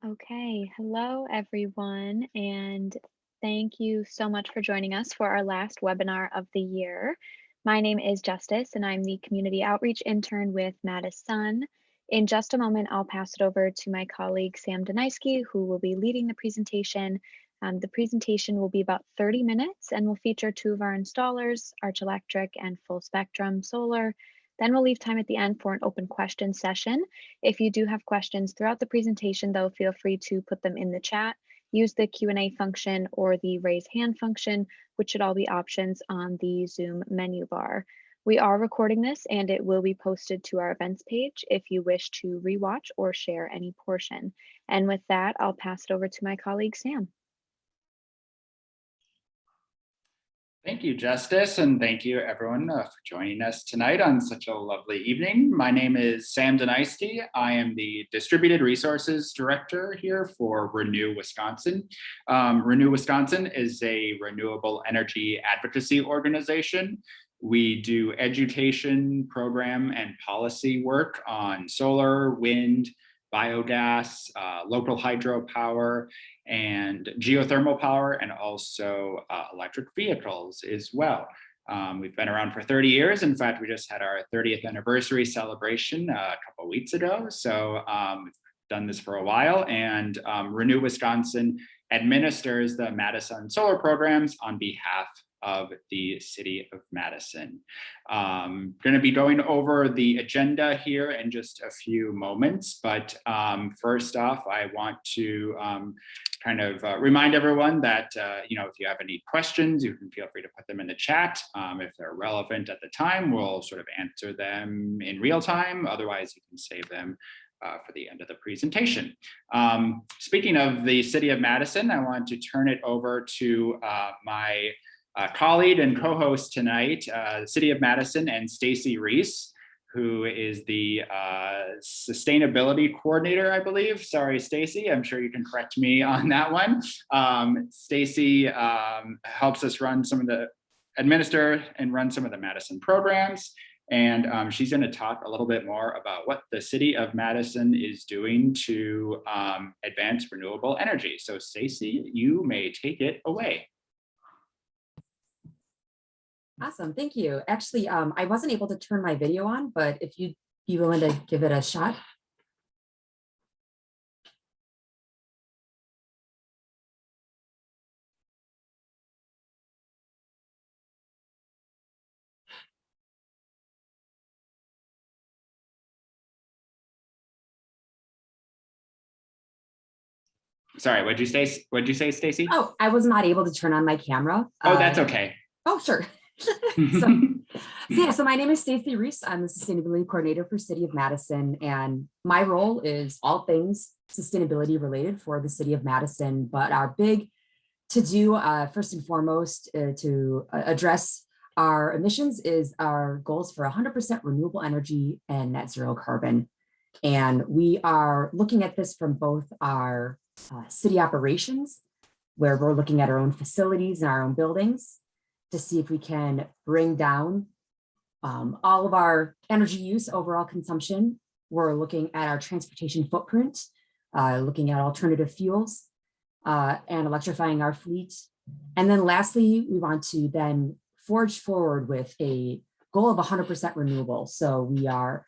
Okay, hello everyone, and thank you so much for joining us for our last webinar of the year. My name is Justice, and I'm the Community Outreach Intern with MadiSUN. In just a moment, I'll pass it over to my colleague Sam Deniski, who will be leading the presentation. The presentation will be about 30 minutes and will feature two of our installers, Arch Electric and Full Spectrum Solar. Then we'll leave time at the end for an open question session. If you do have questions throughout the presentation, though, feel free to put them in the chat, use the Q&A function or the raise hand function, which should all be options on the Zoom menu bar. We are recording this and it will be posted to our events page if you wish to rewatch or share any portion. And with that, I'll pass it over to my colleague, Sam. Thank you, Justice, and thank you everyone for joining us tonight on such a lovely evening. My name is Sam Deniski. I am the Distributed Resources Director here for Renew Wisconsin. Renew Wisconsin is a renewable energy advocacy organization. We do education, program, and policy work on solar, wind, biogas, local hydropower, and geothermal power, and also electric vehicles as well. We've been around for 30 years. In fact, we just had our 30th anniversary celebration a couple of weeks ago. So we've done this for a while, and Renew Wisconsin administers the MadiSUN Solar programs on behalf of the City of Madison. Going to be going over the agenda here in just a few moments, but first off, I want to remind everyone that if you have any questions, you can feel free to put them in the chat. If they're relevant at the time, we'll sort of answer them in real time. Otherwise, you can save them for the end of the presentation. Speaking of the City of Madison, I want to turn it over to my colleague and co-host tonight, City of Madison, and Stacy Reese, who is the sustainability coordinator, I believe. Sorry, Stacy, I'm sure you can correct me on that one. Stacy helps us administer and run some of the Madison programs. And she's gonna talk a little bit more about what the City of Madison is doing to advance renewable energy. So Stacy, you may take it away. Awesome, thank you. Actually, I wasn't able to turn my video on, but if you'd be willing to give it a shot. Sorry, what'd you say, Stacy? Oh, I was not able to turn on my camera. Oh, that's okay. Oh, sure. So my name is Stacy Reese. I'm the Sustainability Coordinator for City of Madison, and my role is all things sustainability related for the City of Madison. But our big to-do, first and foremost, to address our emissions is our goals for 100% renewable energy and net zero carbon. And we are looking at this from both our city operations, where we're looking at our own facilities and our own buildings, to see if we can bring down all of our energy use, overall consumption. We're looking at our transportation footprint, looking at alternative fuels, and electrifying our fleet. And then lastly, we want to then forge forward with a goal of 100% renewable. So we are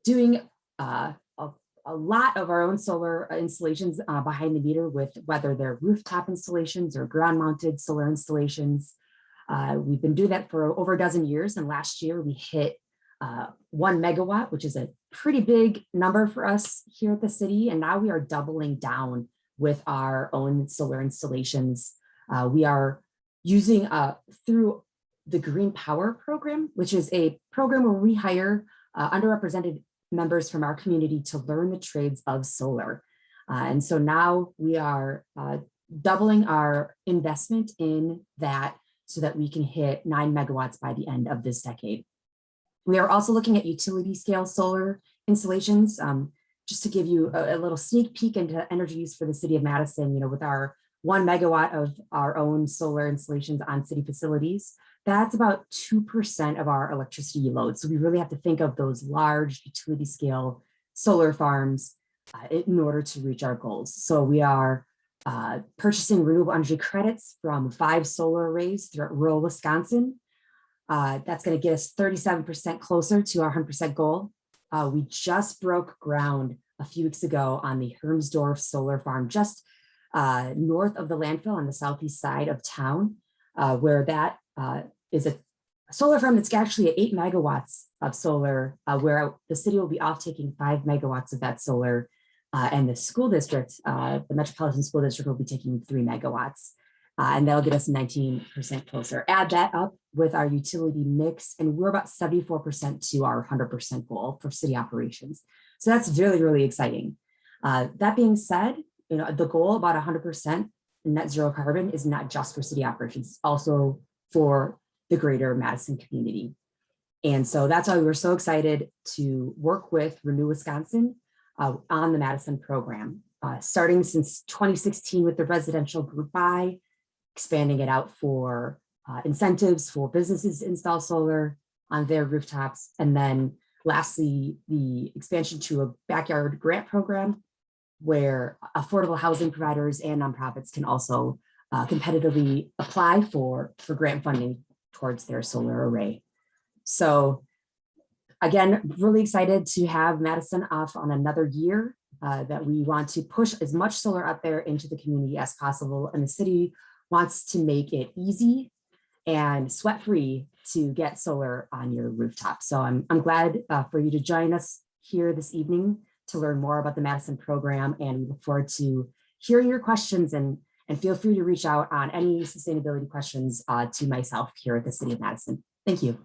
doing a lot of our own solar installations behind the meter, with whether they're rooftop installations or ground mounted solar installations. We've been doing that for over a dozen years, and last year we hit 1 megawatt, which is a pretty big number for us here at the city. And now we are doubling down with our own solar installations. We are using through the Green Power Program, which is a program where we hire underrepresented members from our community to learn the trades of solar. And so now we are doubling our investment in that, so that we can hit 9 megawatts by the end of this decade. We are also looking at utility scale solar installations. Just to give you a little sneak peek into energy use for the City of Madison, with our 1 megawatt of our own solar installations on city facilities, that's about 2% of our electricity load. So we really have to think of those large utility scale solar farms in order to reach our goals. So we are purchasing renewable energy credits from 5 solar arrays throughout rural Wisconsin. That's going to get us 37% closer to our 100% goal. We just broke ground a few weeks ago on the Hermsdorf solar farm, just north of the landfill on the southeast side of town, where that is a solar farm that's actually at 8 megawatts of solar, where the city will be off taking 5 megawatts of that solar. And the school district, the Metropolitan School District, will be taking 3 megawatts. And that'll get us 19% closer. Add that up with our utility mix, and we're about 74% to our 100% goal for city operations. So that's really, really exciting. That being said, the goal about 100% net zero carbon is not just for city operations, it's also for the greater Madison community. And so that's why we're so excited to work with Renew Wisconsin on the MadiSUN program, starting since 2016 with the residential group buy, expanding it out for incentives for businesses to install solar on their rooftops. And then lastly, the expansion to a backyard grant program where affordable housing providers and nonprofits can also competitively apply for grant funding towards their solar array. So again, really excited to have MadiSUN off on another year, that we want to push as much solar out there into the community as possible. And the city wants to make it easy and sweat-free to get solar on your rooftop. So I'm glad for you to join us here this evening to learn more about the MadiSUN program, and we look forward to hearing your questions, and feel free to reach out on any sustainability questions to myself here at the City of Madison. Thank you.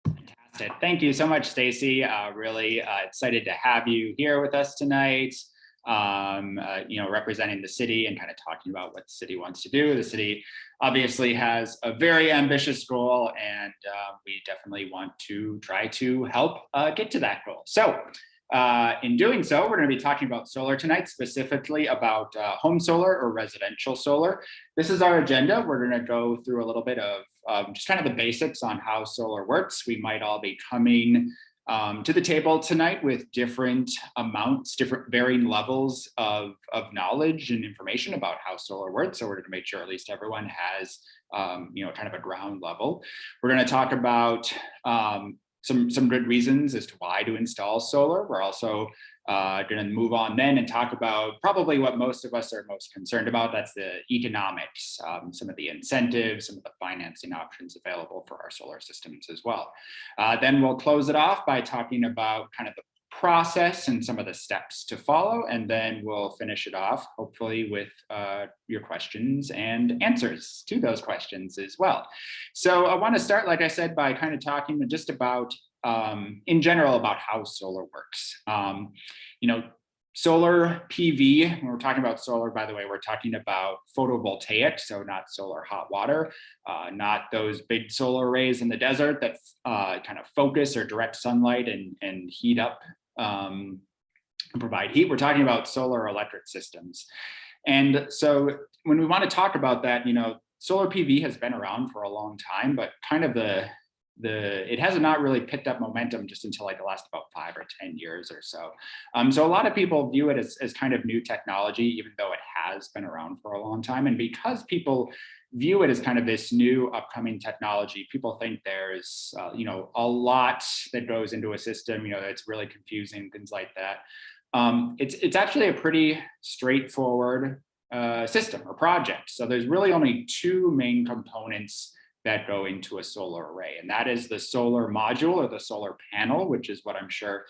Fantastic. Thank you so much, Stacy. Really excited to have you here with us tonight. Representing the city and kind of talking about what the city wants to do. The city obviously has a very ambitious goal, and we definitely want to try to help get to that goal. So in doing so, we're going to be talking about solar tonight, specifically about home solar or residential solar. This is our agenda. We're going to go through a little bit of just kind of the basics on how solar works. We might all be coming to the table tonight with different amounts, different varying levels of knowledge and information about how solar works. So we're going to make sure at least everyone has, kind of a ground level. We're going to talk about some good reasons as to why to install solar. We're also going to move on then and talk about probably what most of us are most concerned about. That's the economics, some of the incentives, some of the financing options available for our solar systems as well. Then we'll close it off by talking about kind of the process and some of the steps to follow. And then we'll finish it off, hopefully, with your questions and answers to those questions as well. So I want to start, like I said, by kind of talking just about in general about how solar works. Solar PV, when we're talking about solar, by the way, we're talking about photovoltaic, so not solar hot water, not those big solar arrays in the desert that kind of focus or direct sunlight and heat up and provide heat. We're talking about solar electric systems. And so when we want to talk about that, solar PV has been around for a long time, but kind of it has not really picked up momentum just until like the last about 5 or 10 years or so. So a lot of people view it as kind of new technology, even though it has been around for a long time. And because people view it as kind of this new upcoming technology, people think there's, a lot that goes into a system, it's really confusing, things like that. It's actually a pretty straightforward system or project. So there's really only 2 main components that go into a solar array, and that is the solar module or the solar panel, which is what I'm sure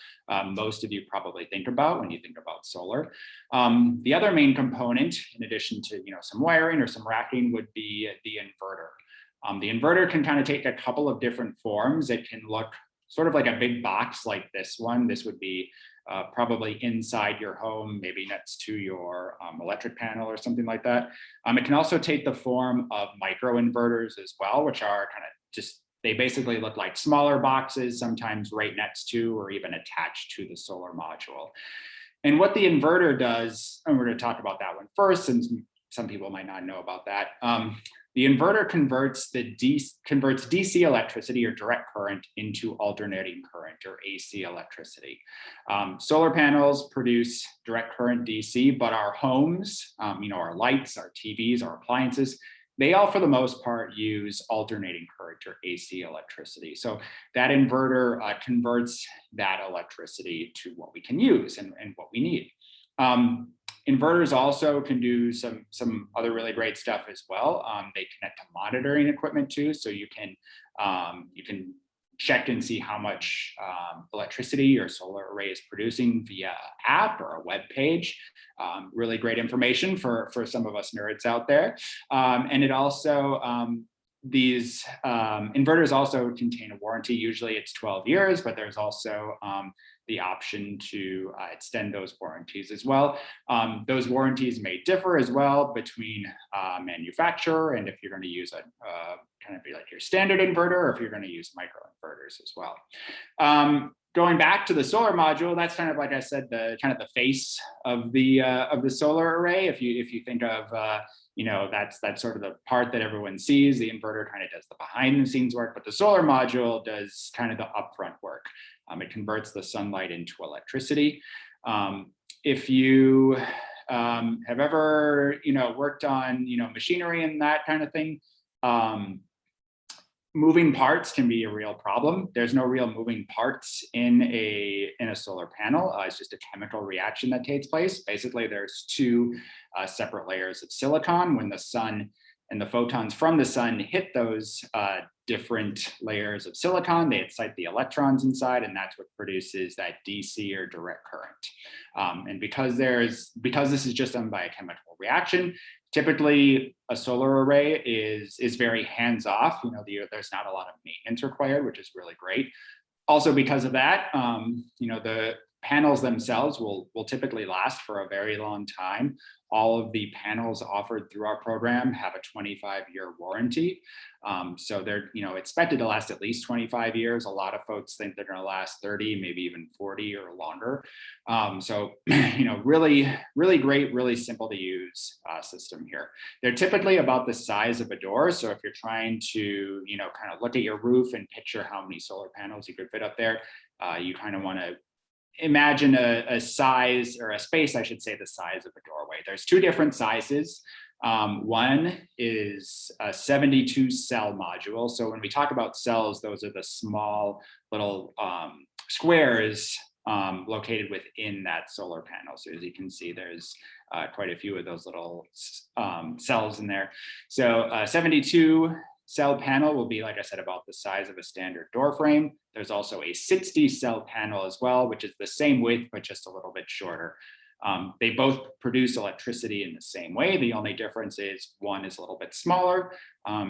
most of you probably think about when you think about solar. The other main component, in addition to some wiring or some racking, would be the inverter. The inverter can kind of take a couple of different forms. It can look sort of like a big box like this one. This would be probably inside your home, maybe next to your electric panel or something like that. It can also take the form of micro inverters as well, which are kind of they basically look like smaller boxes, sometimes right next to or even attached to the solar module. And what the inverter does, and we're going to talk about that one first, since some people might not know about that. The inverter converts DC electricity or direct current into alternating current or AC electricity. Solar panels produce direct current DC, but our homes, our lights, our TVs, our appliances, they all, for the most part, use alternating current or AC electricity. So that inverter converts that electricity to what we can use and what we need. Inverters also can do some other really great stuff as well. They connect to monitoring equipment too, so you can check and see how much electricity your solar array is producing via an app or a web page. Really great information for some of us nerds out there. And it also, these inverters also contain a warranty. Usually it's 12 years, but there's also the option to extend those warranties as well. Those warranties may differ as well between manufacturer, and if you're going to use a kind of be like your standard inverter, or if you're going to use micro inverters as well. Going back to the solar module, that's kind of, like I said, the kind of the face of the solar array. If you think of that's sort of the part that everyone sees. The inverter kind of does the behind the scenes work, but the solar module does kind of the upfront work. It converts the sunlight into electricity. If you have ever worked on machinery and that kind of thing, moving parts can be a real problem. There's no real moving parts in a solar panel. It's just a chemical reaction that takes place. Basically, there's two separate layers of silicon. When the sun and the photons from the sun hit those different layers of silicon, they excite the electrons inside, and that's what produces that DC or direct current. And because this is just done by a chemical reaction, typically a solar array is very hands-off. There's not a lot of maintenance required, which is really great. Also, because of that, the panels themselves will typically last for a very long time. All of the panels offered through our program have a 25-year warranty. So they're expected to last at least 25 years. A lot of folks think they're going to last 30, maybe even 40 or longer. So really, really great, really simple to use system here. They're typically about the size of a door. So if you're trying to kind of look at your roof and picture how many solar panels you could fit up there, you kind of want to imagine a size, or a space, I should say, the size of a doorway. There's two different sizes. One is a 72 cell module. So when we talk about cells, those are the small little squares located within that solar panel. So as you can see, there's quite a few of those little cells in there. So 72 cell panel will be, like I said, about the size of a standard door frame. There's also a 60 cell panel as well, which is the same width, but just a little bit shorter. They both produce electricity in the same way. The only difference is one is a little bit smaller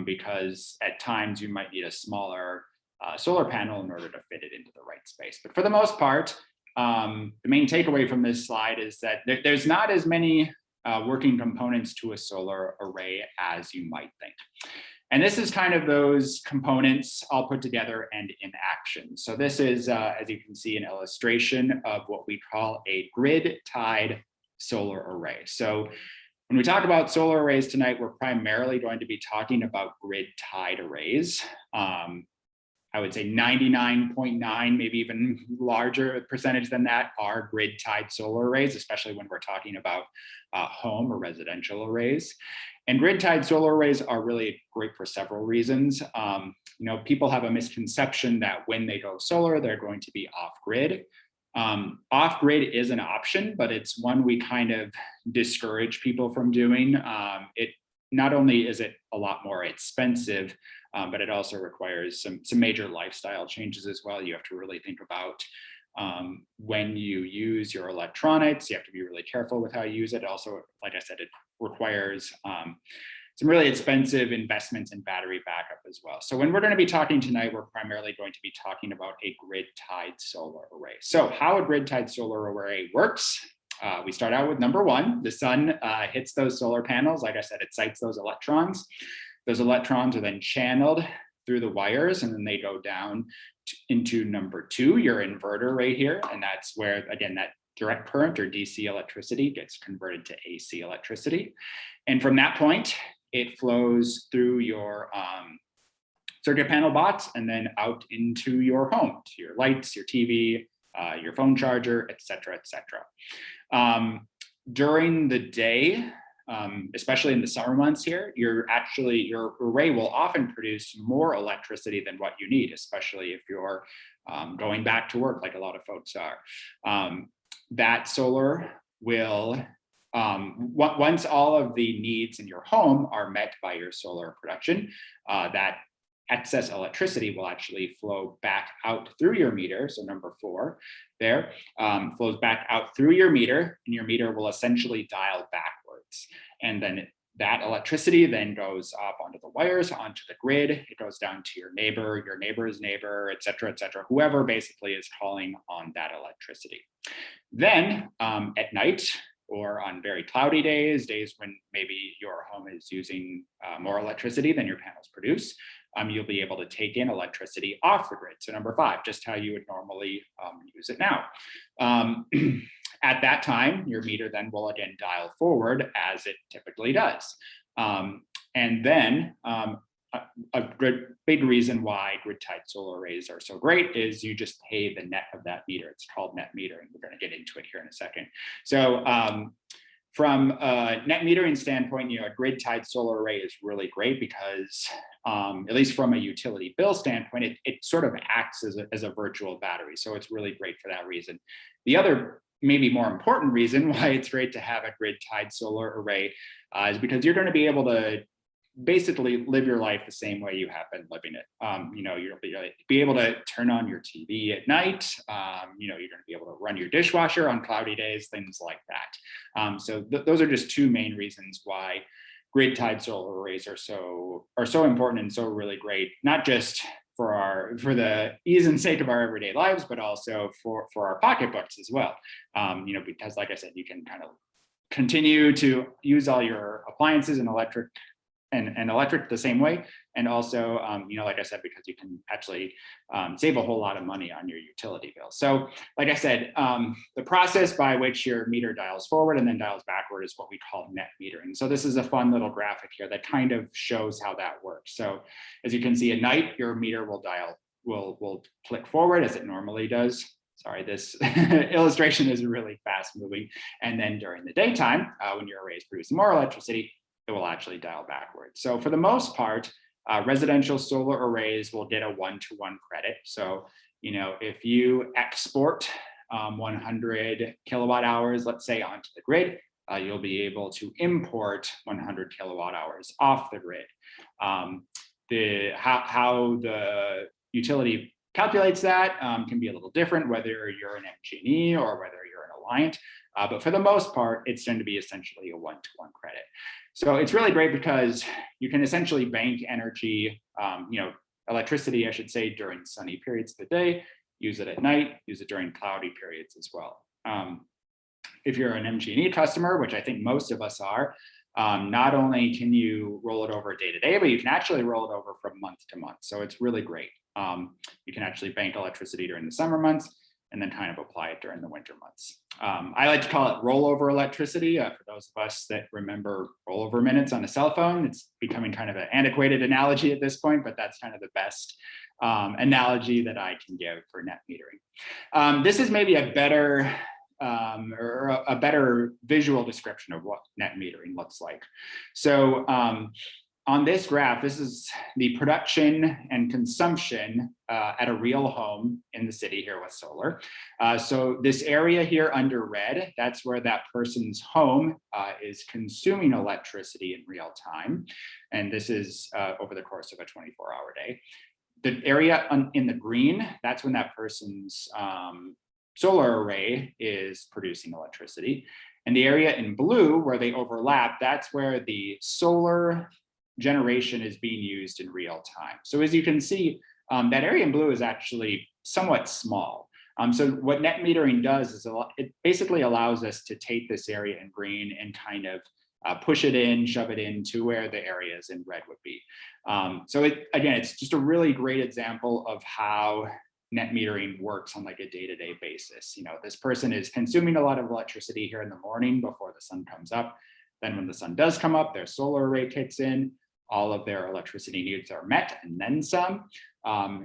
because at times you might need a smaller solar panel in order to fit it into the right space. But for the most part, the main takeaway from this slide is that there's not as many working components to a solar array as you might think. And this is kind of those components all put together and in action. So this is, as you can see, an illustration of what we call a grid-tied solar array. So when we talk about solar arrays tonight, we're primarily going to be talking about grid-tied arrays. I would say 99.9, maybe even larger percentage than that, are grid-tied solar arrays, especially when we're talking about home or residential arrays. And grid-tied solar arrays are really great for several reasons. People have a misconception that when they go solar, they're going to be off-grid. Off-grid is an option, but it's one we kind of discourage people from doing. It not only is it a lot more expensive, but it also requires some major lifestyle changes as well. You have to really think about when you use your electronics. You have to be really careful with how you use it. Also, like I said, it requires some really expensive investments in battery backup as well. So when we're going to be talking tonight, we're primarily going to be talking about a grid-tied solar array. So how a grid-tied solar array works. We start out with number one. The sun hits those solar panels. Like I said, it excites those electrons. Those electrons are then channeled through the wires, and then they go down into number two, your inverter right here. And that's where, again, that direct current or DC electricity gets converted to AC electricity. And from that point, it flows through your circuit panel box and then out into your home, to your lights, your TV, your phone charger, et cetera, et cetera. During the day, especially in the summer months here, your array will often produce more electricity than what you need, especially if you're going back to work like a lot of folks are. That solar will, once all of the needs in your home are met by your solar production, that excess electricity will actually flow back out through your meter. So number 4 there flows back out through your meter, and your meter will essentially dial backwards. And then that electricity then goes up onto the wires, onto the grid. It goes down to your neighbor's neighbor, et cetera, whoever basically is calling on that electricity. Then at night, or on very cloudy days when maybe your home is using more electricity than your panels produce, you'll be able to take in electricity off the grid. So number 5, just how you would normally use it now. At that time, your meter then will again dial forward as it typically does. And then a big reason why grid-tied solar arrays are so great is you just pay the net of that meter. It's called net metering. We're going to get into it here in a second. So from a net metering standpoint, a grid-tied solar array is really great because, at least from a utility bill standpoint, it sort of acts as a virtual battery. So it's really great for that reason. The other, maybe more important reason why it's great to have a grid-tied solar array is because you're going to be able to basically live your life the same way you have been living it. You'll be able to turn on your TV at night. You're going to be able to run your dishwasher on cloudy days, things like that. So those are just 2 main reasons why grid-tied solar arrays are so important and so really great, not just for the ease and sake of our everyday lives, but also for our pocketbooks as well. Because like I said, you can kind of continue to use all your appliances and electric the same way. And also, like I said, because you can actually save a whole lot of money on your utility bill. So like I said, the process by which your meter dials forward and then dials backward is what we call net metering. So this is a fun little graphic here that kind of shows how that works. So as you can see, at night, your meter will click forward as it normally does. Sorry, this illustration is really fast moving. And then during the daytime, when your array is producing more electricity, it will actually dial backwards. So for the most part, residential solar arrays will get a 1-to-1 credit. So, if you export 100 kilowatt hours, let's say, onto the grid, you'll be able to import 100 kilowatt hours off the grid. How the utility calculates that can be a little different, whether you're an MG&E or whether you're an Alliant. But for the most part, it's going to be essentially a 1-to-1 credit. So it's really great because you can essentially bank energy, electricity, I should say, during sunny periods of the day, use it at night, use it during cloudy periods as well. If you're an MG&E customer, which I think most of us are, not only can you roll it over day to day, but you can actually roll it over from month to month. So it's really great. You can actually bank electricity during the summer months and then kind of apply it during the winter months. I like to call it rollover electricity. For those of us that remember rollover minutes on a cell phone, it's becoming kind of an antiquated analogy at this point, but that's kind of the best analogy that I can give for net metering. This is maybe a better or a better visual description of what net metering looks like. So on this graph, this is the production and consumption at a real home in the city here with solar. So this area here under red, that's where that person's home is consuming electricity in real time. And this is over the course of a 24-hour day. The area in the green, that's when that person's solar array is producing electricity. And the area in blue where they overlap, that's where the solar generation is being used in real time. So as you can see, that area in blue is actually somewhat small. So what net metering does is it basically allows us to take this area in green and kind of push it in, shove it into where the areas in red would be. So again, it's just a really great example of how net metering works on like a day-to-day basis. This person is consuming a lot of electricity here in the morning before the sun comes up. Then when the sun does come up, their solar array kicks in, all of their electricity needs are met and then some.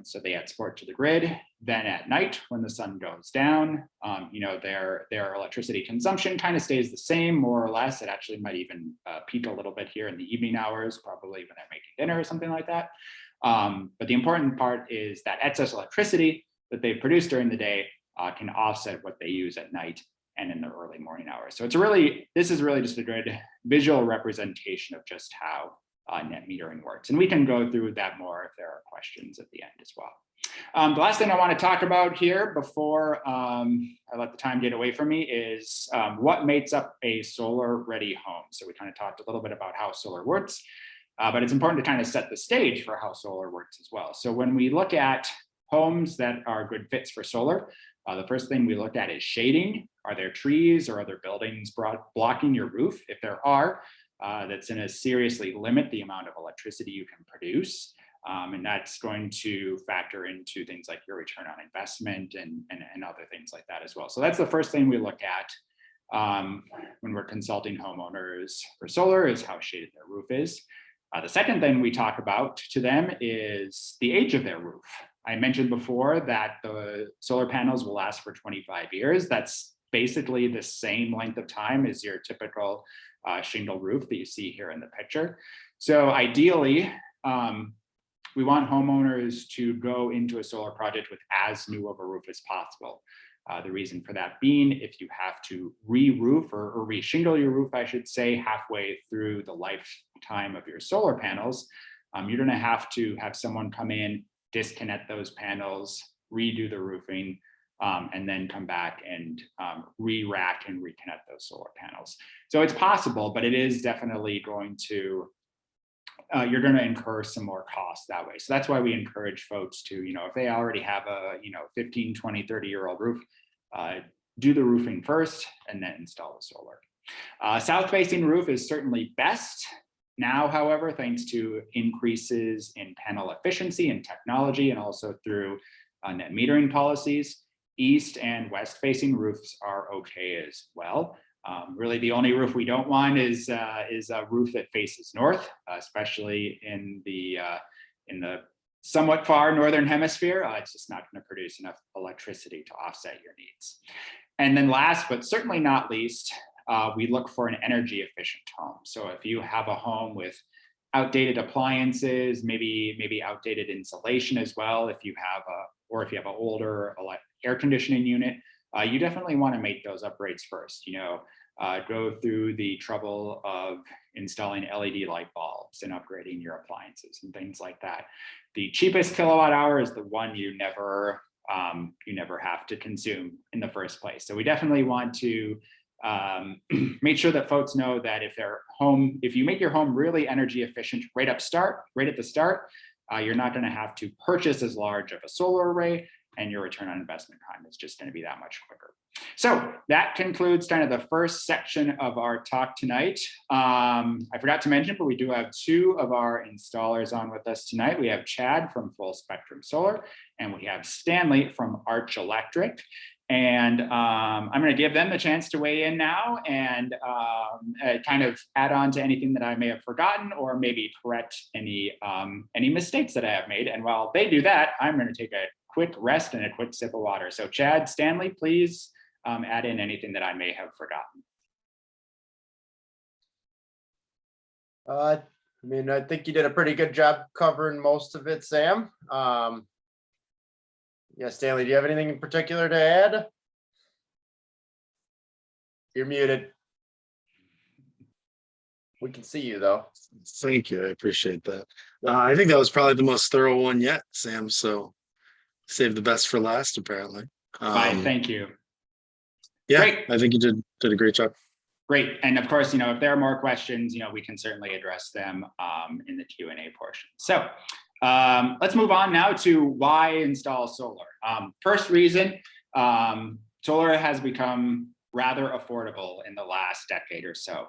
So they export to the grid. Then at night, when the sun goes down, their electricity consumption kind of stays the same, more or less. It actually might even peak a little bit here in the evening hours, probably when they're making dinner or something like that. But the important part is that excess electricity that they produce during the day can offset what they use at night and in the early morning hours. So this is really just a good visual representation of just how net metering works. And we can go through that more if there are questions at the end as well. The last thing I want to talk about here before I let the time get away from me is what makes up a solar ready home. So we kind of talked a little bit about how solar works, but it's important to kind of set the stage for how solar works as well. So when we look at homes that are good fits for solar, the first thing we look at is shading. Are there trees or other buildings blocking your roof? If there are, that's going to seriously limit the amount of electricity you can produce. And that's going to factor into things like your return on investment and other things like that as well. So that's the first thing we look at when we're consulting homeowners for solar, is how shaded their roof is. The second thing we talk about to them is the age of their roof. I mentioned before that the solar panels will last for 25 years. That's basically the same length of time as your typical shingle roof that you see here in the picture. So ideally, we want homeowners to go into a solar project with as new of a roof as possible. The reason for that being, if you have to re-roof or re-shingle your roof, I should say, halfway through the lifetime of your solar panels, you're going to have someone come in, disconnect those panels, redo the roofing, and then come back and re-rack and reconnect those solar panels. So it's possible, but it is definitely going to, you're going to incur some more costs that way. So that's why we encourage folks to, if they already have a, 15, 20, 30-year-old roof, do the roofing first and then install the solar. South-facing roof is certainly best. Now, however, thanks to increases in panel efficiency and technology, and also through net metering policies, east and west facing roofs are okay as well. Really, the only roof we don't want is a roof that faces north, especially in the somewhat far northern hemisphere. It's just not going to produce enough electricity to offset your needs. And then last, but certainly not least, we look for an energy efficient home. So if you have a home with outdated appliances, maybe outdated insulation as well, if you have an older air conditioning unit, you definitely want to make those upgrades first. Go through the trouble of installing LED light bulbs and upgrading your appliances and things like that. The cheapest kilowatt hour is the one you never have to consume in the first place. So we definitely want to make sure that folks know that if you make your home really energy efficient right at the start, you're not going to have to purchase as large of a solar array, and your return on investment time is just going to be that much quicker. So that concludes kind of the first section of our talk tonight. I forgot to mention, but we do have two of our installers on with us tonight. We have Chad from Full Spectrum Solar, and we have Stanley from Arch Electric. And I'm going to give them the chance to weigh in now and kind of add on to anything that I may have forgotten, or maybe correct any mistakes that I have made. And while they do that, I'm going to take a quick rest and a quick sip of water. So Chad, Stanley, please add in anything that I may have forgotten. I think you did a pretty good job covering most of it, Sam. Yeah, Stanley, do you have anything in particular to add? You're muted. We can see you though. Thank you. I appreciate that. I think that was probably the most thorough one yet, Sam. So save the best for last, apparently. Thank you. Yeah, great. I think you did a great job. Great. And of course, if there are more questions, we can certainly address them in the Q&A portion. So let's move on now to why install solar. First reason, solar has become rather affordable in the last decade or so.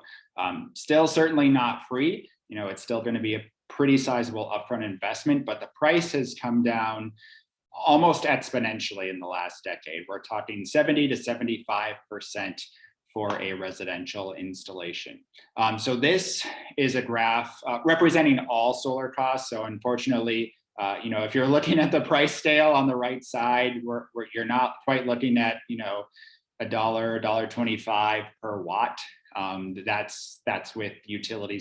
Still certainly not free. It's still going to be a pretty sizable upfront investment, but the price has come down almost exponentially in the last decade. We're talking 70 to 75% for a residential installation. So this is a graph representing all solar costs. So unfortunately, if you're looking at the price scale on the right side, you're not quite looking at, $1.25 per watt. That's with utility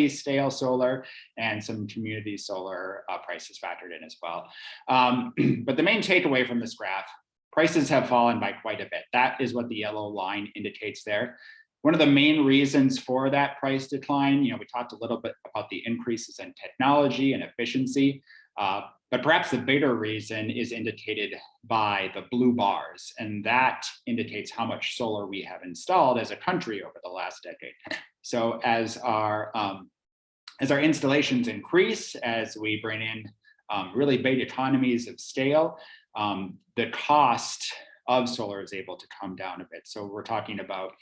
scale solar and some community solar prices factored in as well. But the main takeaway from this graph, prices have fallen by quite a bit. That is what the yellow line indicates there. One of the main reasons for that price decline, we talked a little bit about the increases in technology and efficiency, but perhaps the bigger reason is indicated by the blue bars, and that indicates how much solar we have installed as a country over the last decade. So as our installations increase, as we bring in really big economies of scale, the cost of solar is able to come down a bit. So we're talking about,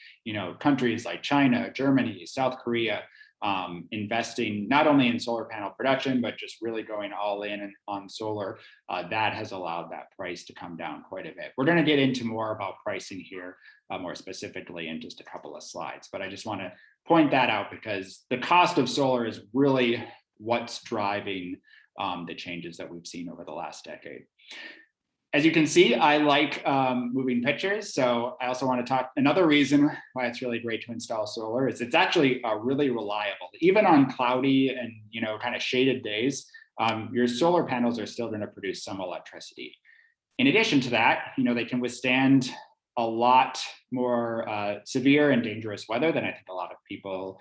countries like China, Germany, South Korea, investing not only in solar panel production, but just really going all in on solar. That has allowed that price to come down quite a bit. We're going to get into more about pricing here more specifically in just a couple of slides, but I just want to point that out because the cost of solar is really what's driving the changes that we've seen over the last decade. As you can see, I like moving pictures. So I also want to talk, another reason why it's really great to install solar is it's actually really reliable. Even on cloudy and kind of shaded days, your solar panels are still going to produce some electricity. In addition to that, they can withstand a lot more severe and dangerous weather than I think a lot of people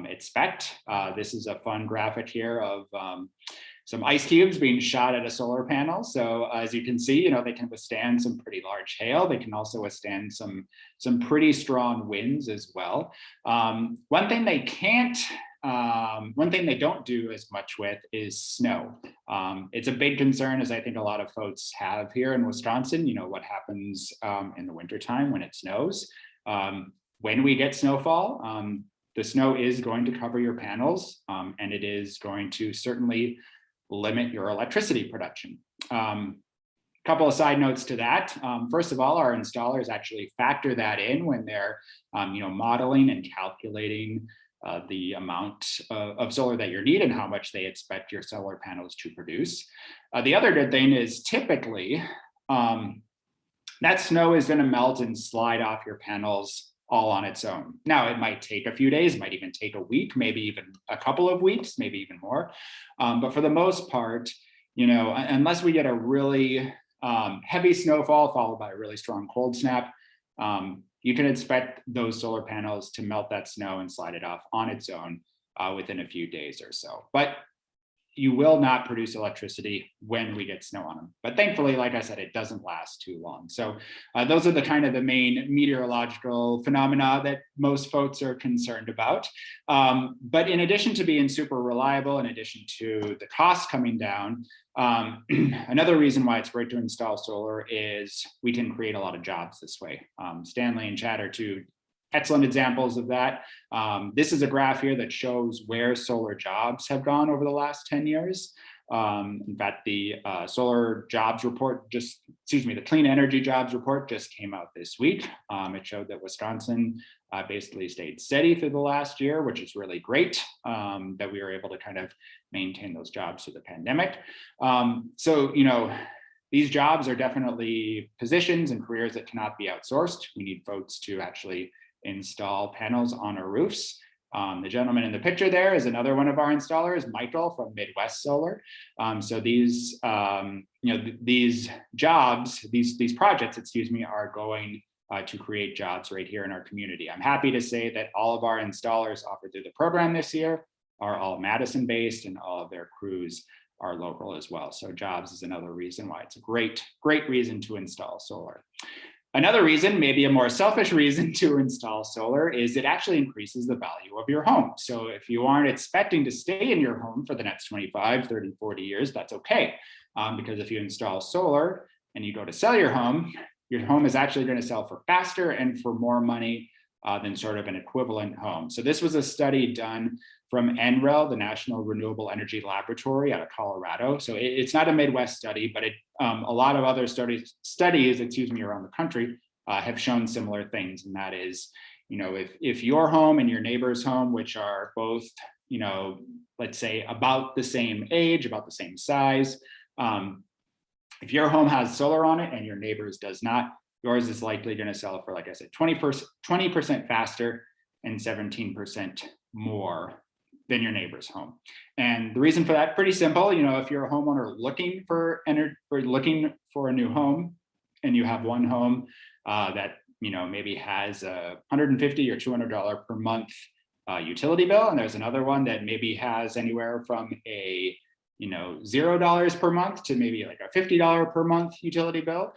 expect. This is a fun graphic here of some ice cubes being shot at a solar panel. So as you can see, they can withstand some pretty large hail. They can also withstand some pretty strong winds as well. One thing they don't do as much with is snow. It's a big concern, as I think a lot of folks have here in Wisconsin. What happens in the wintertime when it snows. When we get snowfall, the snow is going to cover your panels, and it is going to certainly limit your electricity production. Couple of side notes to that. First of all, our installers actually factor that in when they're modeling and calculating the amount of solar that you need and how much they expect your solar panels to produce. The other good thing is typically that snow is going to melt and slide off your panels all on its own. Now, it might take a few days, might even take a week, maybe even a couple of weeks, maybe even more. But for the most part, unless we get a really heavy snowfall followed by a really strong cold snap, you can expect those solar panels to melt that snow and slide it off on its own within a few days or so. But you will not produce electricity when we get snow on them. But thankfully, like I said, it doesn't last too long. So those are the kind of the main meteorological phenomena that most folks are concerned about. But in addition to being super reliable, in addition to the cost coming down, another reason why it's great to install solar is we can create a lot of jobs this way. Stanley and Chad are two excellent examples of that. This is a graph here that shows where solar jobs have gone over the last 10 years. In fact, the solar jobs report the clean energy jobs report just came out this week. It showed that Wisconsin basically stayed steady through the last year, which is really great that we were able to kind of maintain those jobs through the pandemic. These jobs are definitely positions and careers that cannot be outsourced. We need folks to actually install panels on our roofs. The gentleman in the picture there is another one of our installers, Michael from Midwest Solar. So these jobs, these projects, are going to create jobs right here in our community. I'm happy to say that all of our installers offered through the program this year are all Madison based, and all of their crews are local as well. So jobs is another reason why it's a great reason to install solar. Another reason, maybe a more selfish reason to install solar, is it actually increases the value of your home. So if you aren't expecting to stay in your home for the next 25, 30, 40 years, that's okay. Because if you install solar and you go to sell your home is actually going to sell for faster and for more money than sort of an equivalent home. So this was a study done from NREL, the National Renewable Energy Laboratory out of Colorado. So it's not a Midwest study, but a lot of other studies around the country have shown similar things. And that is, if your home and your neighbor's home, which are both, let's say about the same age, about the same size, if your home has solar on it and your neighbor's does not, yours is likely going to sell for, like I said, 20% faster and 17% more than your neighbor's home. And the reason for that, pretty simple. If you're a homeowner looking for a new home, and you have one home that maybe has a $150 or $200 per month utility bill, and there's another one that maybe has anywhere from a $0 per month to maybe like a $50 per month utility bill,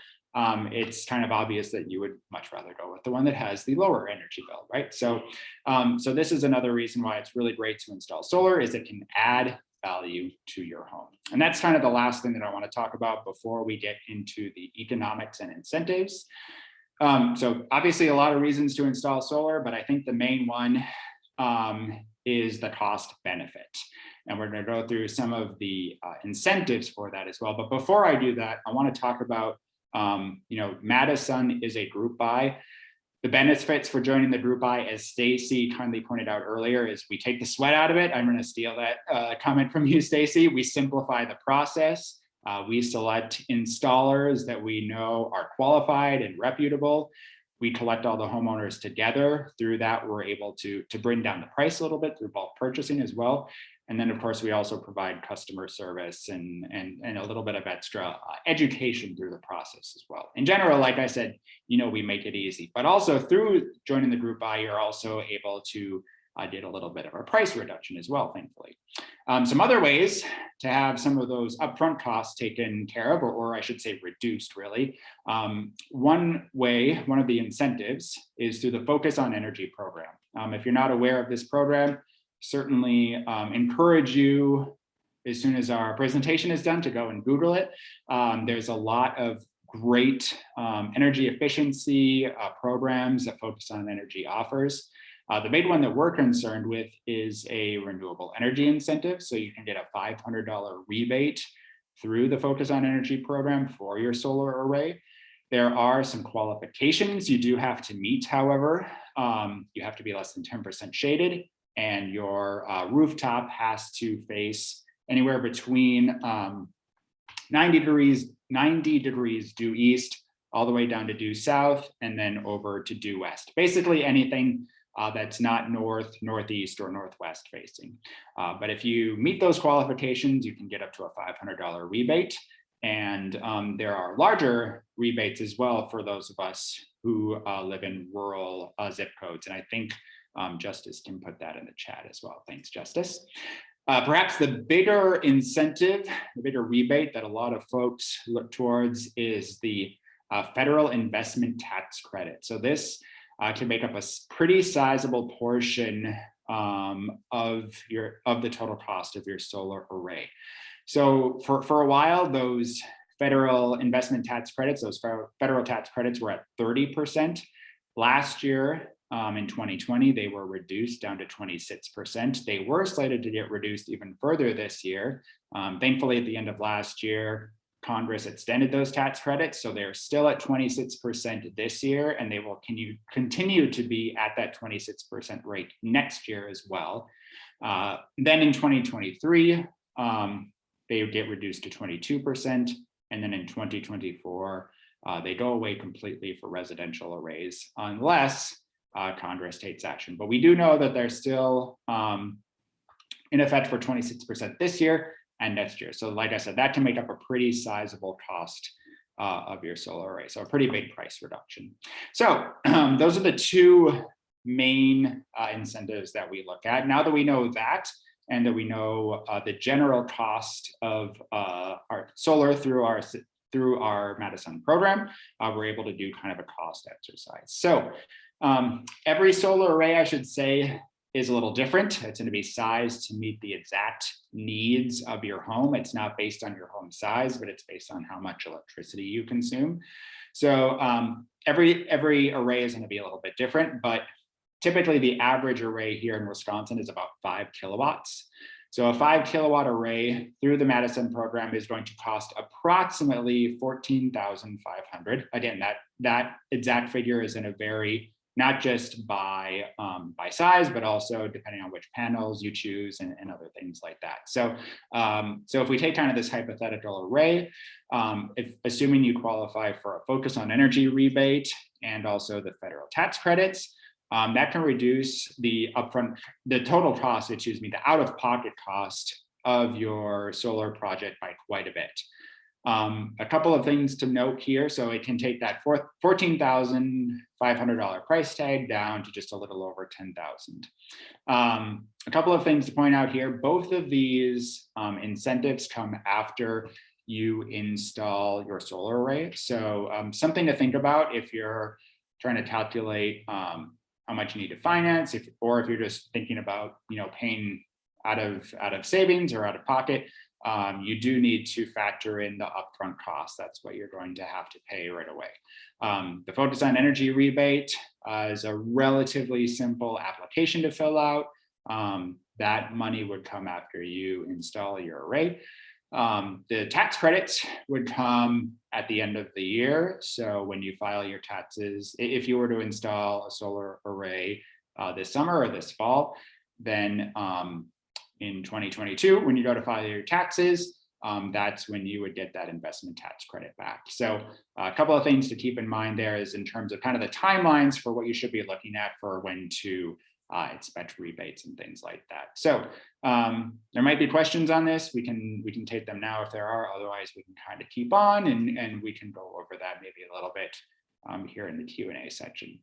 it's kind of obvious that you would much rather go with the one that has the lower energy bill, right? So this is another reason why it's really great to install solar, is it can add value to your home. And that's kind of the last thing that I want to talk about before we get into the economics and incentives. So obviously a lot of reasons to install solar, but I think the main one is the cost benefit. And we're going to go through some of the incentives for that as well. But before I do that, I want to talk about, MadiSUN is a group buy. The benefits for joining the group buy, as Stacy kindly pointed out earlier, is we take the sweat out of it. I'm going to steal that comment from you, Stacy. We simplify the process. We select installers that we know are qualified and reputable. We collect all the homeowners together. Through that, we're able to bring down the price a little bit through bulk purchasing as well. And then, of course, we also provide customer service and a little bit of extra education through the process as well. In general, like I said, we make it easy. But also through joining the group buy, you're also able to get a little bit of a price reduction as well, thankfully. Some other ways to have some of those upfront costs taken care of, or I should say reduced, really. One of the incentives is through the Focus on Energy program. If you're not aware of this program, certainly encourage you, as soon as our presentation is done, to go and Google it. There's a lot of great energy efficiency programs that Focus on Energy offers. The big one that we're concerned with is a renewable energy incentive. So you can get a $500 rebate through the Focus on Energy program for your solar array. There are some qualifications you do have to meet, however. You have to be less than 10% shaded, and your rooftop has to face anywhere between 90 degrees due east, all the way down to due south, and then over to due west. Basically anything that's not north, northeast, or northwest facing. But if you meet those qualifications, you can get up to a $500 rebate. And there are larger rebates as well for those of us who live in rural zip codes. And I think Justice can put that in the chat as well. Thanks, Justice. Perhaps the bigger incentive, the bigger rebate that a lot of folks look towards is the federal investment tax credit. So this can make up a pretty sizable portion of the total cost of your solar array. So for a while, those federal investment tax credits, those federal tax credits were at 30%. Last year, in 2020, they were reduced down to 26%. They were slated to get reduced even further this year. Thankfully, at the end of last year, Congress extended those tax credits, so they're still at 26% this year, and they will continue to be at that 26% rate next year as well. Then in 2023, they get reduced to 22%, and then in 2024, they go away completely for residential arrays unless Congress takes action. But we do know that they're still in effect for 26% this year and next year. So like I said, that can make up a pretty sizable cost of your solar array. So a pretty big price reduction. So those are the two main incentives that we look at. Now that we know that, and that we know the general cost of our solar through our MadiSUN program, we're able to do kind of a cost exercise. So every solar array, I should say, is a little different. It's going to be sized to meet the exact needs of your home. It's not based on your home size, but it's based on how much electricity you consume. So every array is going to be a little bit different, but typically the average array here in Wisconsin is about 5 kilowatts. So a 5 kilowatt array through the MadiSUN program is going to cost approximately $14,500. Again, that exact figure is going to vary not just by size, but also depending on which panels you choose and other things like that. So, so if we take kind of this hypothetical array, if assuming you qualify for a focus on energy rebate and also the federal tax credits, that can reduce the total cost, the out-of-pocket cost of your solar project by quite a bit. A couple of things to note here. So it can take that $14,500 price tag down to just a little over $10,000. A couple of things to point out here. Both of these incentives come after you install your solar array. So something to think about if you're trying to calculate how much you need to finance, or if you're just thinking about paying out of savings or out of pocket. You do need to factor in the upfront cost. That's what you're going to have to pay right away. The Focus on Energy rebate is a relatively simple application to fill out. That money would come after you install your array. The tax credits would come at the end of the year. So when you file your taxes, if you were to install a solar array this summer or this fall, then in 2022, when you go to file your taxes, that's when you would get that investment tax credit back. So a couple of things to keep in mind there is in terms of kind of the timelines for what you should be looking at for when to expect rebates and things like that. So there might be questions on this. We can take them now if there are. Otherwise, we can kind of keep on and we can go over that maybe a little bit here in the Q&A section.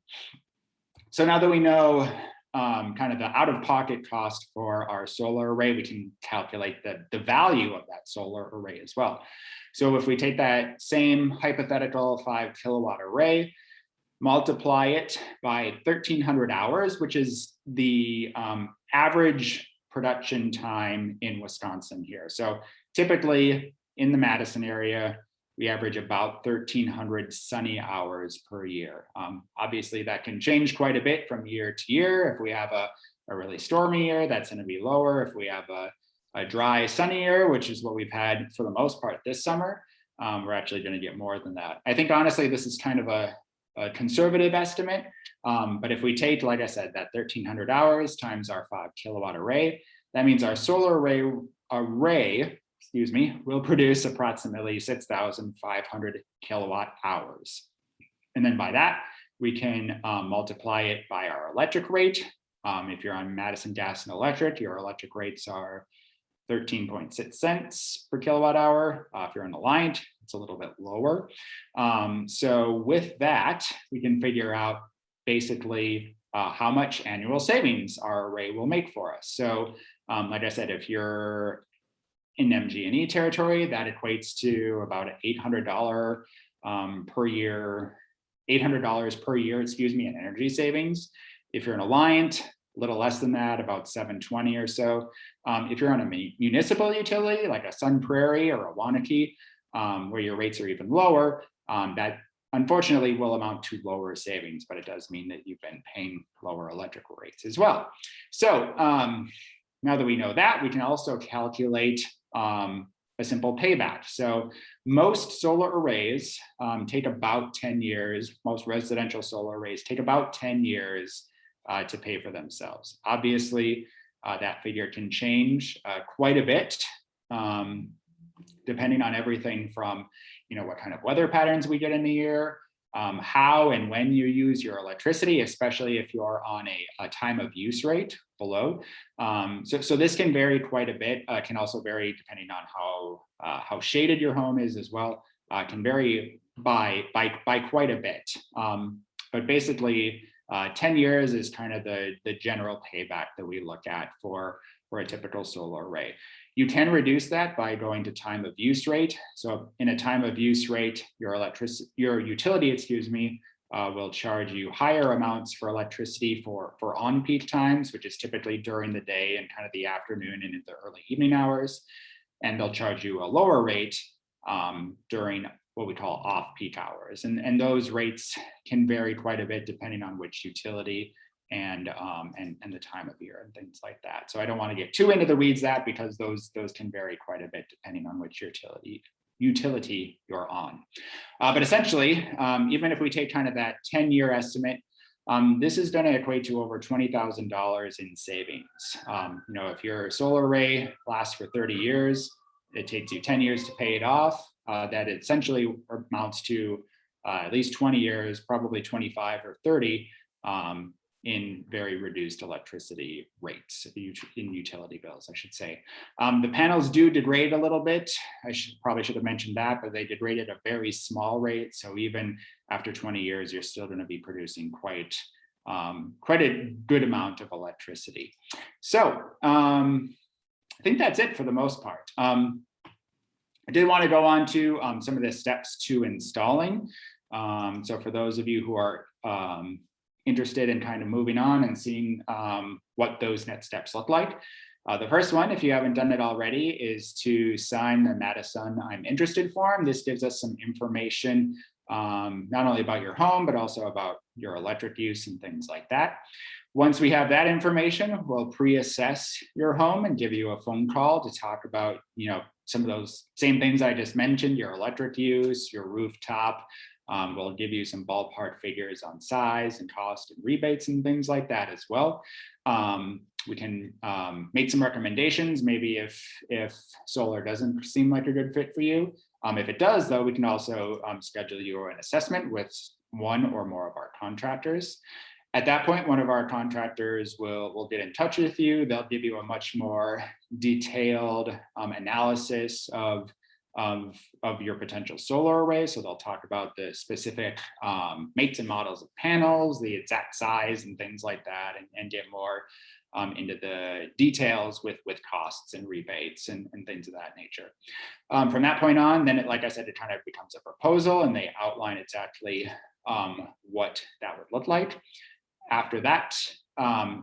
So now that we know kind of the out-of-pocket cost for our solar array, we can calculate the value of that solar array as well. So if we take that same hypothetical 5 kilowatt array, multiply it by 1,300 hours, which is the average production time in Wisconsin here. So typically in the Madison area, we average about 1,300 sunny hours per year. Obviously, that can change quite a bit from year to year. If we have a really stormy year, that's going to be lower. If we have a dry, sunny year, which is what we've had for the most part this summer, we're actually going to get more than that. I think, honestly, this is kind of a conservative estimate. But if we take, like I said, that 1,300 hours times our 5 kilowatt array, that means our solar array will produce approximately 6,500 kilowatt hours. And then by that, we can multiply it by our electric rate. If you're on Madison Gas and Electric, your electric rates are 13.6 cents per kilowatt hour. If you're on Alliant, it's a little bit lower. So with that, we can figure out basically how much annual savings our array will make for us. So like I said, if you're in MG&E territory, that equates to about $800 per year, in energy savings. If you're in Alliant, a little less than that, about $720 or so. If you're on a municipal utility, like a Sun Prairie or a Wanakee, where your rates are even lower, that unfortunately will amount to lower savings, but it does mean that you've been paying lower electrical rates as well. So now that we know that, we can also calculate a simple payback. So most solar arrays take about 10 years. Most residential solar arrays take about 10 years to pay for themselves. Obviously, that figure can change quite a bit, depending on everything from, what kind of weather patterns we get in the year, how and when you use your electricity, especially if you're on a time of use rate below. So this can vary quite a bit. Can also vary depending on how shaded your home is as well. Can vary by quite a bit. But basically, 10 years is kind of the general payback that we look at for a typical solar array. You can reduce that by going to time of use rate. So in a time of use rate, your utility, will charge you higher amounts for electricity for on-peak times, which is typically during the day and kind of the afternoon and in the early evening hours. And they'll charge you a lower rate during what we call off-peak hours. And those rates can vary quite a bit depending on which utility and the time of year and things like that. So I don't want to get too into the weeds that, because those can vary quite a bit depending on which utility you're on. But essentially, even if we take kind of that 10-year estimate, this is going to equate to over $20,000 in savings. If your solar array lasts for 30 years, it takes you 10 years to pay it off. That essentially amounts to at least 20 years, probably 25 or 30, in very reduced electricity rates, in utility bills, I should say. The panels do degrade a little bit. I probably should have mentioned that, but they degrade at a very small rate. So even after 20 years, you're still going to be producing quite a good amount of electricity. So I think that's it for the most part. I did want to go on to some of the steps to installing. So for those of you who are interested in kind of moving on and seeing what those next steps look like. The first one, if you haven't done it already, is to sign the MadiSUN I'm Interested form. This gives us some information, not only about your home, but also about your electric use and things like that. Once we have that information, we'll pre-assess your home and give you a phone call to talk about, some of those same things I just mentioned, your electric use, your rooftop. We'll give you some ballpark figures on size and cost and rebates and things like that as well. We can make some recommendations, maybe if solar doesn't seem like a good fit for you. If it does, though, we can also schedule you an assessment with one or more of our contractors. At that point, one of our contractors will get in touch with you. They'll give you a much more detailed analysis of your potential solar array. So they'll talk about the specific makes and models of panels, the exact size and things like that, and get more into the details with costs and rebates and things of that nature. From that point on, then like I said, it kind of becomes a proposal, and they outline exactly what that would look like. After that,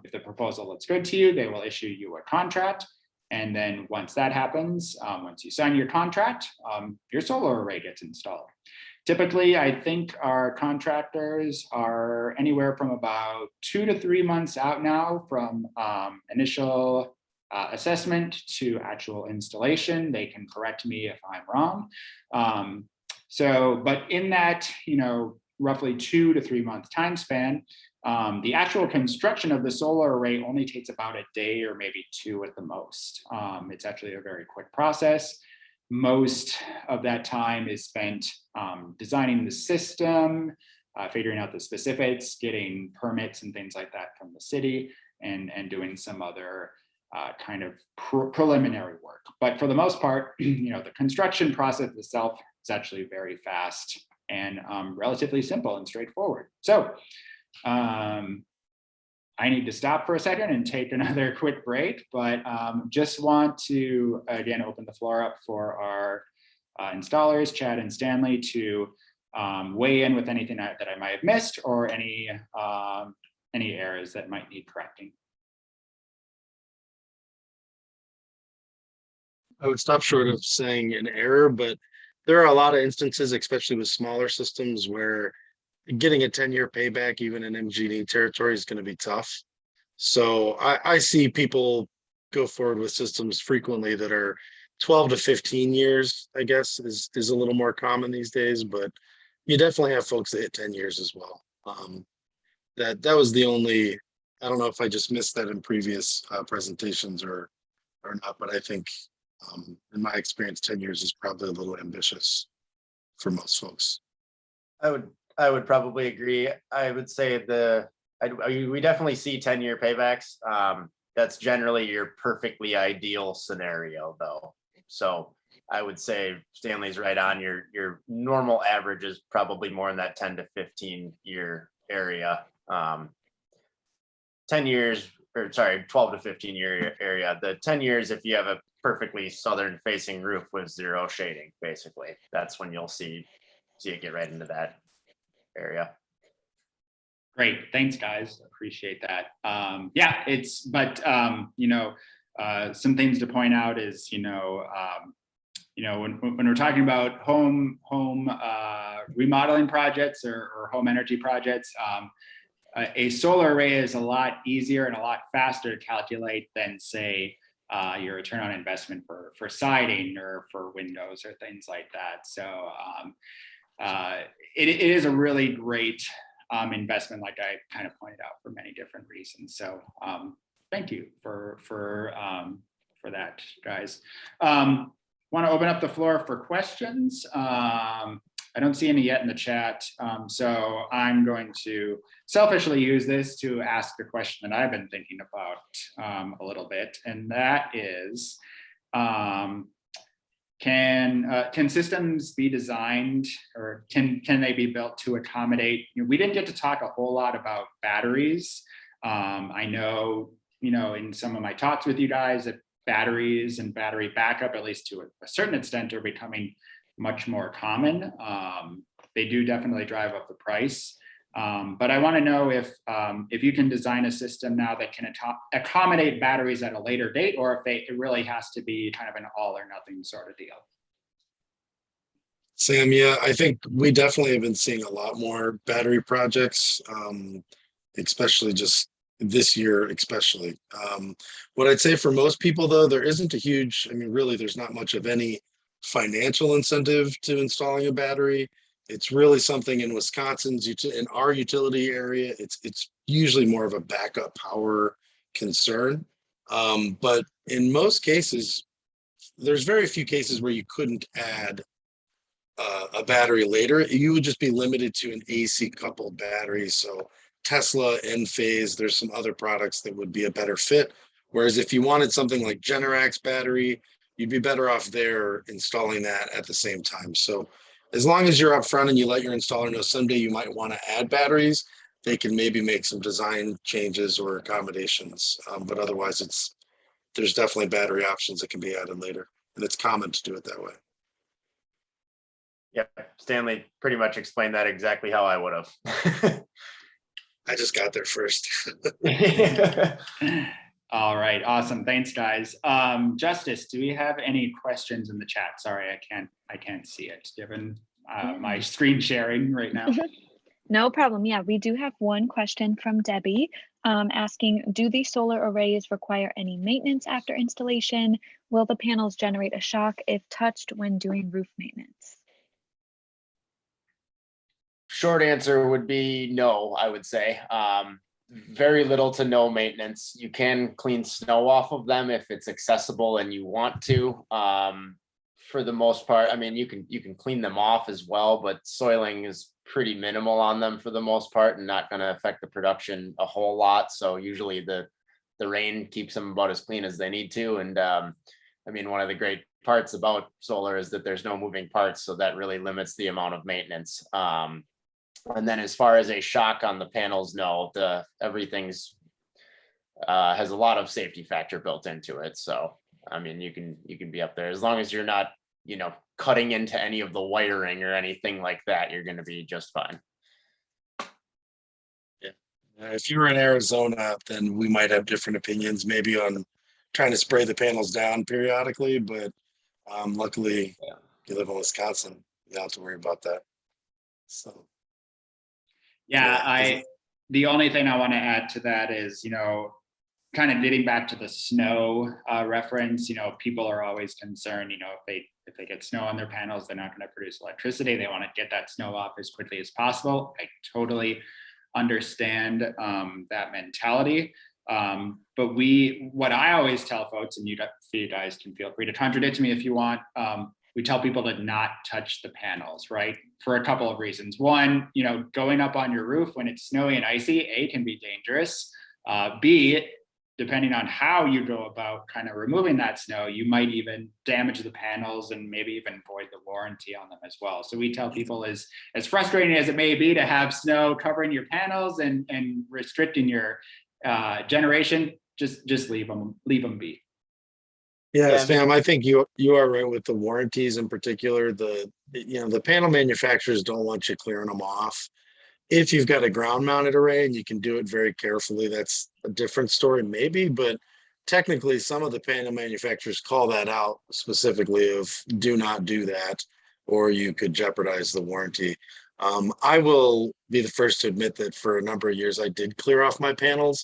if the proposal looks good to you, they will issue you a contract. And then once that happens, once you sign your contract, your solar array gets installed. Typically, I think our contractors are anywhere from about 2 to 3 months out now from initial assessment to actual installation. They can correct me if I'm wrong. But in that, roughly 2 to 3 month time span, the actual construction of the solar array only takes about a day or maybe 2 at the most. It's actually a very quick process. Most of that time is spent designing the system, figuring out the specifics, getting permits and things like that from the city, and doing some other kind of preliminary work. But for the most part, the construction process itself is actually very fast and relatively simple and straightforward. So I need to stop for a second and take another quick break, but just want to, again, open the floor up for our installers, Chad and Stanley, to weigh in with anything that I might have missed, or any errors that might need correcting. I would stop short of saying an error, but there are a lot of instances, especially with smaller systems, where getting a 10-year payback, even in MGD territory, is going to be tough. So I see people go forward with systems frequently that are 12 to 15 years, I guess, is a little more common these days, but you definitely have folks that hit 10 years as well. That was the only, I don't know if I just missed that in previous presentations or not, but I think in my experience, 10 years is probably a little ambitious for most folks. I would probably agree. I would say we definitely see 10-year paybacks. That's generally your perfectly ideal scenario, though. So I would say Stanley's right on. Your normal average is probably more in that 10 to 15 year area. 10 years, or sorry, 12 to 15 year area. The 10 years, if you have a perfectly southern facing roof with zero shading, basically, that's when you'll see it get right into that area. Great, thanks guys, appreciate that. Yeah, some things to point out is, when we're talking about home remodeling projects or home energy projects, a solar array is a lot easier and a lot faster to calculate than, say, your return on investment for siding or for windows or things like that. So it is a really great investment, like I kind of pointed out, for many different reasons. So thank you for that, guys. Want to open up the floor for questions. I don't see any yet in the chat, so I'm going to selfishly use this to ask the question that I've been thinking about a little bit, and that is, can systems be designed, or can they be built to accommodate? We didn't get to talk a whole lot about batteries. I know, in some of my talks with you guys, that batteries and battery backup, at least to a certain extent, are becoming much more common. They do definitely drive up the price. But I want to know if you can design a system now that can accommodate batteries at a later date, or if it really has to be kind of an all or nothing sort of deal. Sam, yeah, I think we definitely have been seeing a lot more battery projects, especially just this year, especially. What I'd say for most people, though, there isn't a huge, really, there's not much of any financial incentive to installing a battery. It's really something in Wisconsin's, in our utility area, it's usually more of a backup power concern. But in most cases, there's very few cases where you couldn't add a battery later. You would just be limited to an AC coupled battery. So Tesla, Enphase, there's some other products that would be a better fit. Whereas if you wanted something like Generac's battery, you'd be better off there installing that at the same time. So as long as you're upfront and you let your installer know someday you might want to add batteries, they can maybe make some design changes or accommodations. But otherwise, there's definitely battery options that can be added later, and it's common to do it that way. Yep, Stanley pretty much explained that exactly how I would have. I just got there first. All right, awesome. Thanks, guys. Justice, do we have any questions in the chat? Sorry, I can't see it given my screen sharing right now. No problem. Yeah, we do have one question from Debbie asking, do these solar arrays require any maintenance after installation? Will the panels generate a shock if touched when doing roof maintenance? Short answer would be no, I would say. Very little to no maintenance. You can clean snow off of them if it's accessible and you want to. For the most part, you can clean them off as well, but soiling is pretty minimal on them for the most part and not going to affect the production a whole lot. So usually the rain keeps them about as clean as they need to. And one of the great parts about solar is that there's no moving parts, so that really limits the amount of maintenance. And then as far as a shock on the panels, no, everything's has a lot of safety factor built into it. So, you can be up there as long as you're not, cutting into any of the wiring or anything like that, you're going to be just fine. Yeah. If you were in Arizona, then we might have different opinions, maybe on trying to spray the panels down periodically, but luckily you live in Wisconsin, you don't have to worry about that. So. Yeah, the only thing I want to add to that is, kind of getting back to the snow reference, people are always concerned, if they get snow on their panels, they're not going to produce electricity. They want to get that snow off as quickly as possible. I totally understand that mentality. But what I always tell folks, and you guys can feel free to contradict me if you want, we tell people to not touch the panels, right? For a couple of reasons. One, going up on your roof when it's snowy and icy, A, can be dangerous. B, depending on how you go about kind of removing that snow, you might even damage the panels and maybe even void the warranty on them as well. So we tell people, as frustrating as it may be to have snow covering your panels and restricting your generation, just leave them be. Yeah, Sam, I think you are right with the warranties in particular. The panel manufacturers don't want you clearing them off. If you've got a ground mounted array and you can do it very carefully, that's a different story maybe, but technically some of the panel manufacturers call that out specifically of do not do that, or you could jeopardize the warranty. I will be the first to admit that for a number of years I did clear off my panels,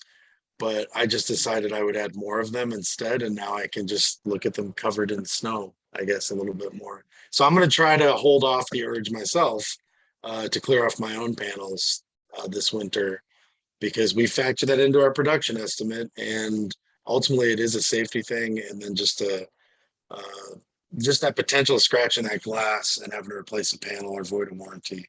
but I just decided I would add more of them instead. And now I can just look at them covered in snow, I guess, a little bit more. So I'm going to try to hold off the urge myself to clear off my own panels this winter, because we factor that into our production estimate. And ultimately it is a safety thing. And then uh, just that potential scratch in that glass and having to replace a panel or void a warranty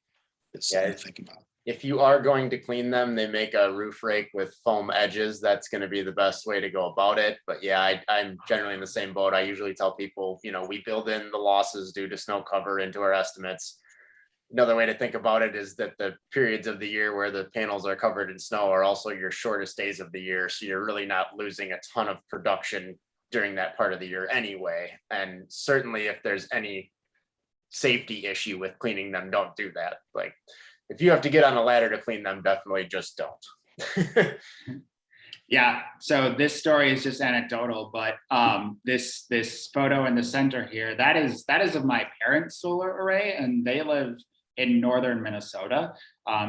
is something Yeah. to think about. If you are going to clean them, they make a roof rake with foam edges. That's going to be the best way to go about it. But yeah, I'm generally in the same boat. I usually tell people, we build in the losses due to snow cover into our estimates. Another way to think about it is that the periods of the year where the panels are covered in snow are also your shortest days of the year. So you're really not losing a ton of production during that part of the year anyway. And certainly if there's any safety issue with cleaning them, don't do that. Like, if you have to get on a ladder to clean them, definitely just don't. Yeah, so this story is just anecdotal, but this photo in the center here, that is of my parents' solar array, and they live in northern Minnesota.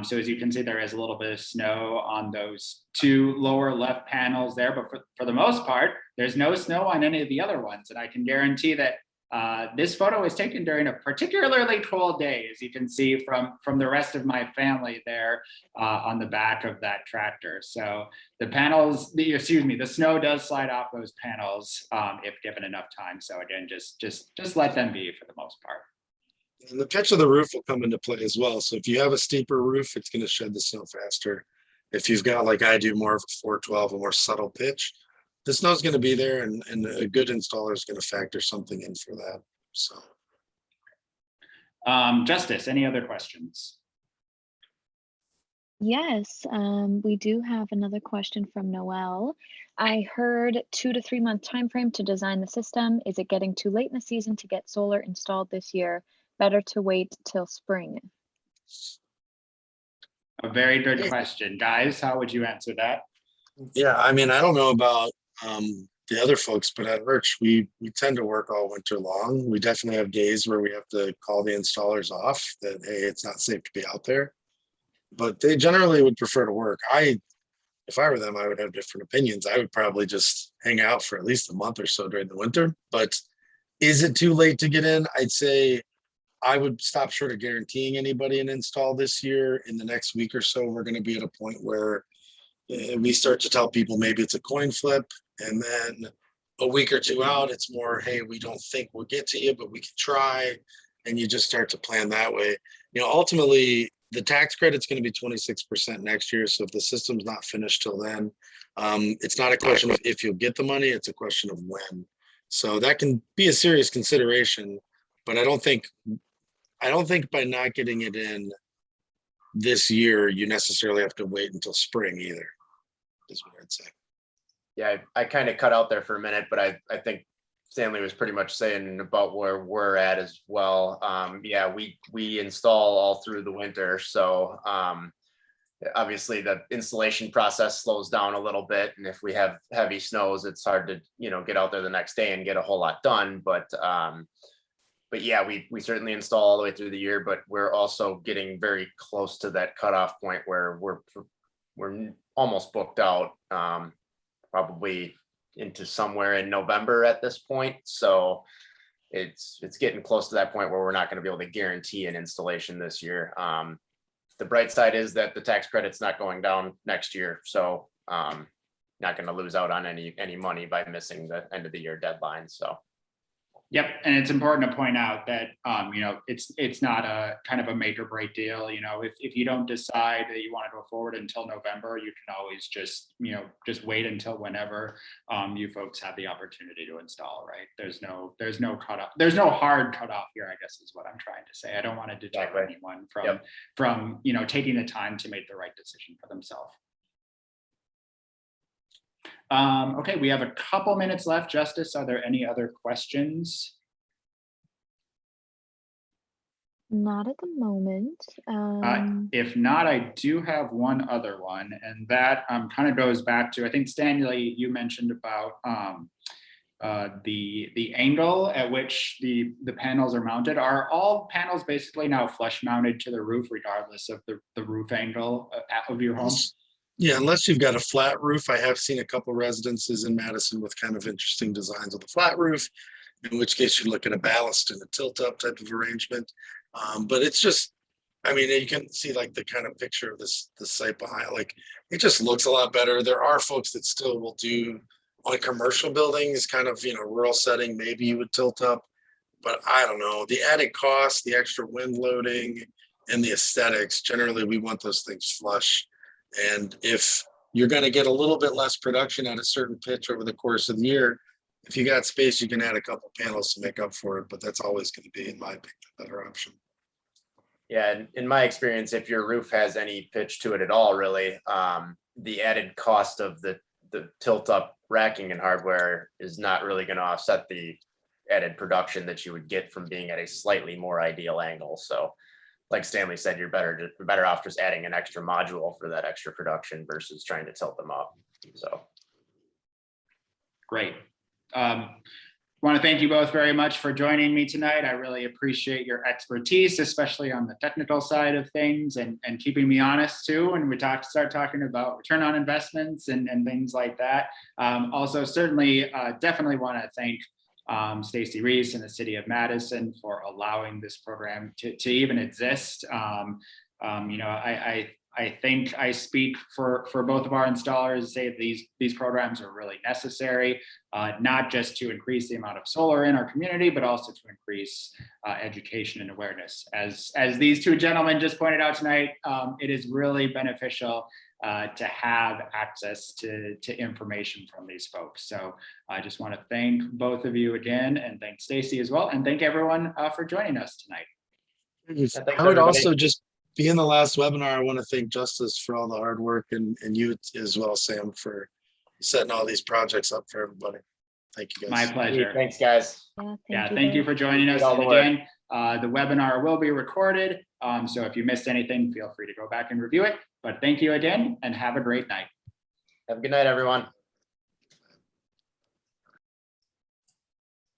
So as you can see, there is a little bit of snow on those two lower left panels there, but for the most part, there's no snow on any of the other ones. And I can guarantee that this photo was taken during a particularly cold day, as you can see from the rest of my family there on the back of that tractor. So the panels, the snow does slide off those panels if given enough time. So again, just let them be for the most part. And the pitch of the roof will come into play as well. So if you have a steeper roof, it's going to shed the snow faster. If you've got, like I do, more of a 412, a more subtle pitch, the snow's going to be there, and a good installer is going to factor something in for that. So, Justice, any other questions? Yes, we do have another question from Noel. I heard 2 to 3 month time frame to design the system. Is it getting too late in the season to get solar installed this year? Better to wait till spring. A very good question. Guys, how would you answer that? yeah, I mean, I don't know about the other folks, but at Arch, we tend to work all winter long. We definitely have days where we have to call the installers off that, hey, it's not safe to be out there. But they generally would prefer to work. If I were them, I would have different opinions. I would probably just hang out for at least a month or so during the winter. But is it too late to get in? I'd say I would stop short of guaranteeing anybody an install this year. In the next week or so, we're going to be at a point where we start to tell people maybe it's a coin flip. And then a week or two out, it's more, hey, we don't think we'll get to you, but we can try. And you just start to plan that way. Ultimately, the tax credit's going to be 26% next year. So if the system's not finished till then, it's not a question of if you'll get the money, it's a question of when. So that can be a serious consideration, but I don't think by not getting it in this year, you necessarily have to wait until spring either, is what I'd say. Yeah, I kind of cut out there for a minute, but I think Stanley was pretty much saying about where we're at as well. Yeah, we install all through the winter. So obviously the installation process slows down a little bit. And if we have heavy snows, it's hard to, get out there the next day and get a whole lot done. But yeah, we certainly install all the way through the year, but we're also getting very close to that cutoff point where we're almost booked out, probably into somewhere in November at this point. So it's getting close to that point where we're not going to be able to guarantee an installation this year. The bright side is that the tax credit's not going down next year. So not going to lose out on any money by missing the end of the year deadline. So. Yep, and it's important to point out that it's not a kind of a make or break deal. If you don't decide that you want to go forward until November, you can always just wait until whenever you folks have the opportunity to install. Right? There's no cutoff. There's no hard cutoff here, I guess is what I'm trying to say. I don't want to deter anyone from taking the time to make the right decision for themselves. Okay, we have a couple minutes left. Justice, are there any other questions? Not at the moment. If not, I do have one other one, and that kind of goes back to, I think, Stanley, you mentioned about the angle at which the panels are mounted. Are all panels basically now flush mounted to the roof, regardless of the roof angle of your home? Yeah, unless you've got a flat roof. I have seen a couple residences in Madison with kind of interesting designs with a flat roof, in which case you look at a ballast and a tilt up type of arrangement. But it's just, I mean, you can see like the kind of picture of the site behind, like it just looks a lot better. There are folks that still will do on commercial buildings, kind of, rural setting, maybe you would tilt up, but I don't know, the added cost, the extra wind loading and the aesthetics, generally we want those things flush. And if you're going to get a little bit less production at a certain pitch over the course of the year, if you got space, you can add a couple panels to make up for it, but that's always going to be, in my opinion, a better option. Yeah, and in my experience, if your roof has any pitch to it at all, really, the added cost of the tilt up racking and hardware is not really going to offset the added production that you would get from being at a slightly more ideal angle. So like Stanley said, you're better off just adding an extra module for that extra production versus trying to tilt them up. So great. Want to thank you both very much for joining me tonight. I really appreciate your expertise, especially on the technical side of things, and keeping me honest too when we start talking about return on investments and things like that. Also, certainly, definitely want to thank Stacy Reese and the City of Madison for allowing this program to even exist. I think I speak for both of our installers to say these programs are really necessary, not just to increase the amount of solar in our community, but also to increase education and awareness. As these two gentlemen just pointed out tonight, it is really beneficial to have access to information from these folks. So I just want to thank both of you again, and thank Stacy as well, and thank everyone for joining us tonight. I would also just, being the last webinar, I want to thank Justice for all the hard work, and you as well, Sam, for setting all these projects up for everybody. Thank you guys. My pleasure. thanks, guys. Thank you for joining us. All the And work. again, the webinar will be recorded. So if you missed anything, feel free to go back and review it. But thank you again, and have a great night. Have a good night, everyone.